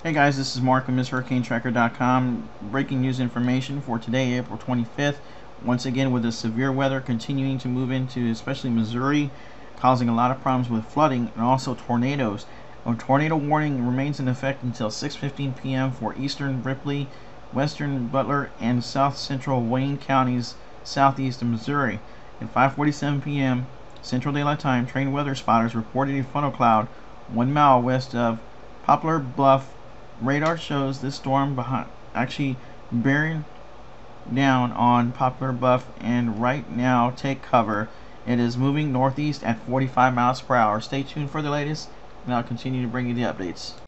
Hey guys, this is Mark of MissHurricaneTracker.com. Breaking news information for today, April 25th. Once again, with the severe weather continuing to move into especially Missouri, causing a lot of problems with flooding and also tornadoes. A tornado warning remains in effect until 6:15 p.m. for eastern Ripley, western Butler, and south central Wayne counties, southeast of Missouri. At 5:47 p.m. Central Daylight Time, trained weather spotters reported a funnel cloud 1 mile west of POPLAR BLUFF. Radar shows this storm actually bearing down on POPLAR BLUFF, and right now take cover. It is moving northeast at 45 miles per hour. Stay tuned for the latest, and I'll continue to bring you the updates.